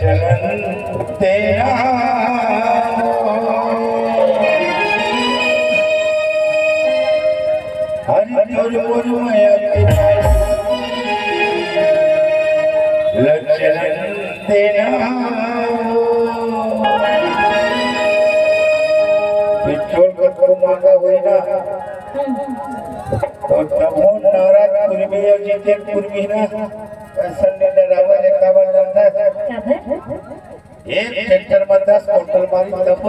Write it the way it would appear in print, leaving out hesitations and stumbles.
चलन तेरा हरि गुरु माया चलन तेरा पिछोड़ कर मांगा हुई ना तो नमो नारायण पूर्वी जीते पूर्वी ना संने रावण ने कावड़ जानता है एक ट्रैक्टर में 10 क्विंटल मारी तब